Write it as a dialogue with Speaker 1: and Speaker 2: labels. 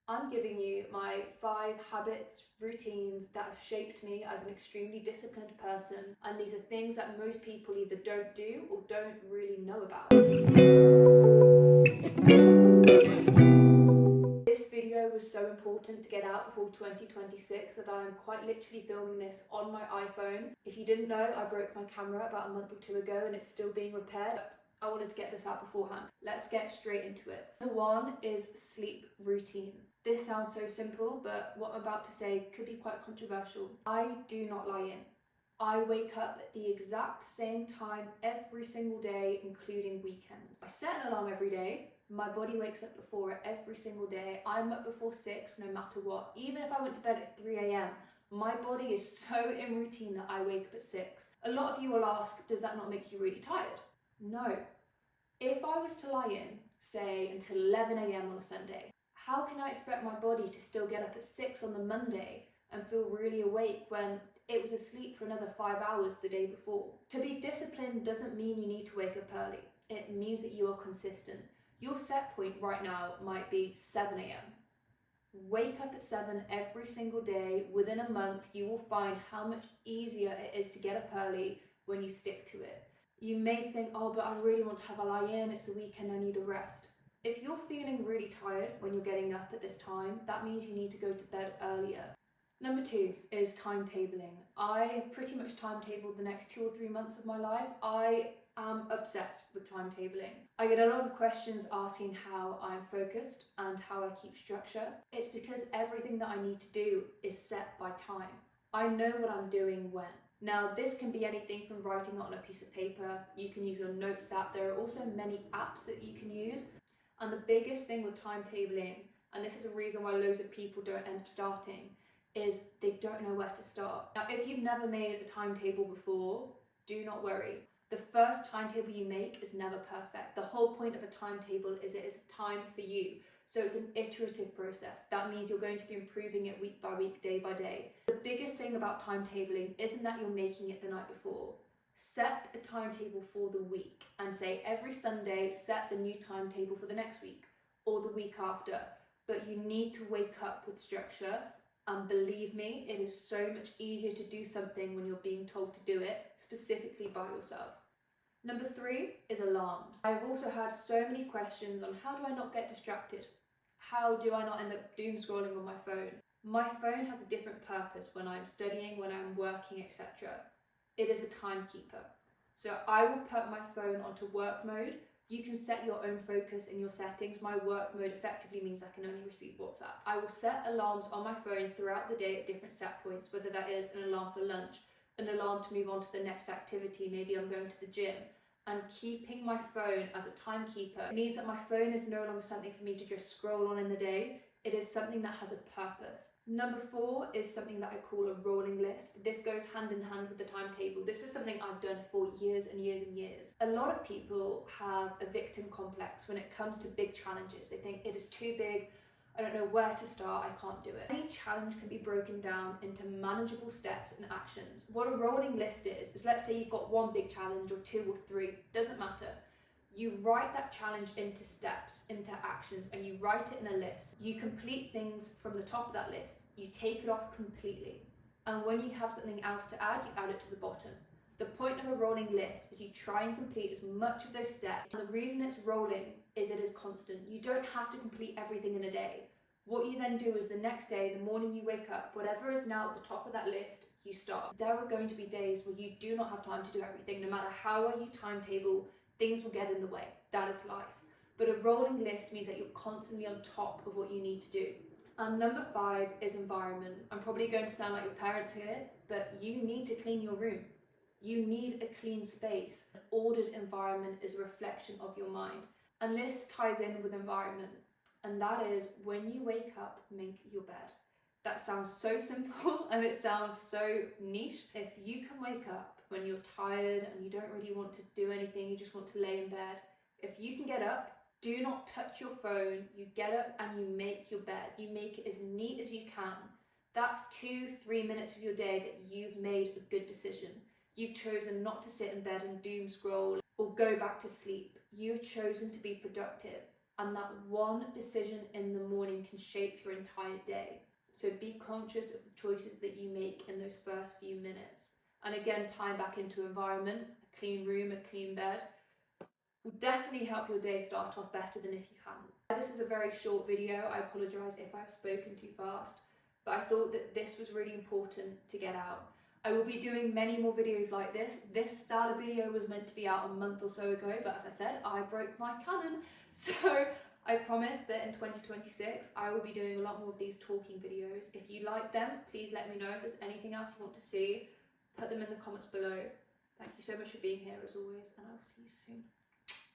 Speaker 1: I'm giving you my 5 habits, routines that have shaped me as an extremely disciplined person, and these are things that most people either don't do or don't really know about. This video was so important to get out before 2026 that I am quite literally filming this on my iPhone. If you didn't know, I broke my camera about a month or 2 ago and it's still being repaired. I wanted to get this out beforehand. Let's get straight into it. Number 1 is sleep routine. This sounds so simple, but what I'm about to say could be quite controversial. I do not lie in. I wake up at the exact same time every single day, including weekends. I set an alarm every day. My body wakes up before it every single day. I'm up before 6 no matter what. Even if I went to bed at 3 a.m, my body is so in routine that I wake up at 6. A lot of you will ask, does that not make you really tired? No. If I was to lie in, say, until 11 a.m. on a Sunday, how can I expect my body to still get up at 6 on the Monday and feel really awake when it was asleep for another 5 hours the day before? To be disciplined doesn't mean you need to wake up early. It means that you are consistent. Your set point right now might be 7 a.m. Wake up at 7 every single day. Within a month, you will find how much easier it is to get up early when you stick to it. You may think, oh, but I really want to have a lie in, it's the weekend, I need a rest. If you're feeling really tired when you're getting up at this time, that means you need to go to bed earlier. Number 2 is timetabling. I have pretty much timetabled the next 2 or 3 months of my life. I am obsessed with timetabling. I get a lot of questions asking how I'm focused and how I keep structure. It's because everything that I need to do is set by time. I know what I'm doing when. Now, this can be anything from writing it on a piece of paper. You can use your notes app. There are also many apps that you can use. And the biggest thing with timetabling, and this is a reason why loads of people don't end up starting, is they don't know where to start. Now, if you've never made a timetable before, do not worry. The first timetable you make is never perfect. The whole point of a timetable is it is time for you. So it's an iterative process. That means you're going to be improving it week by week, day by day. The biggest thing about timetabling isn't that you're making it the night before. Set a timetable for the week and say every Sunday, set the new timetable for the next week or the week after. But you need to wake up with structure, and believe me, it is so much easier to do something when you're being told to do it, specifically by yourself. Number 3 is alarms. I've also had so many questions on how do I not get distracted? How do I not end up doom scrolling on my phone? My phone has a different purpose when I'm studying, when I'm working, etc. It is a timekeeper. So I will put my phone onto work mode. You can set your own focus in your settings. My work mode effectively means I can only receive WhatsApp. I will set alarms on my phone throughout the day at different set points, whether that is an alarm for lunch, an alarm to move on to the next activity, maybe I'm going to the gym. And keeping my phone as a timekeeper means that my phone is no longer something for me to just scroll on in the day. It is something that has a purpose. Number 4 is something that I call a rolling list. This goes hand in hand with the timetable. This is something I've done for years and years and years. A lot of people have a victim complex when it comes to big challenges. They think it is too big, I don't know where to start, I can't do it. Any challenge can be broken down into manageable steps and actions. What a rolling list is let's say you've got 1 big challenge or 2 or 3, doesn't matter. You write that challenge into steps, into actions, and you write it in a list. You complete things from the top of that list. You take it off completely. And when you have something else to add, you add it to the bottom. The point of a rolling list is you try and complete as much of those steps. And the reason it's rolling is it is constant. You don't have to complete everything in a day. What you then do is the next day, the morning you wake up, whatever is now at the top of that list, you start. There are going to be days where you do not have time to do everything. No matter how well you timetable, things will get in the way. That is life. But a rolling list means that you're constantly on top of what you need to do. And number 5 is environment. I'm probably going to sound like your parents here, but you need to clean your room. You need a clean space. An ordered environment is a reflection of your mind. And this ties in with environment. And that is when you wake up, make your bed. That sounds so simple and it sounds so niche. If you can wake up when you're tired and you don't really want to do anything, you just want to lay in bed, if you can get up, do not touch your phone, you get up and you make your bed. You make it as neat as you can. That's 2-3 minutes of your day that you've made a good decision. You've chosen not to sit in bed and doom scroll or go back to sleep. You've chosen to be productive. and that one decision in the morning can shape your entire day. So be conscious of the choices that you make in those first few minutes. And again, tying back into environment, a clean room, a clean bed, will definitely help your day start off better than if you hadn't. This is a very short video. I apologise if I've spoken too fast, but I thought that this was really important to get out. I will be doing many more videos like this. This style of video was meant to be out a month or so ago, but as I said, I broke my Canon. So I promise that in 2026, I will be doing a lot more of these talking videos. If you like them, please let me know. If there's anything else you want to see, put them in the comments below. Thank you so much for being here as always, and I will see you soon.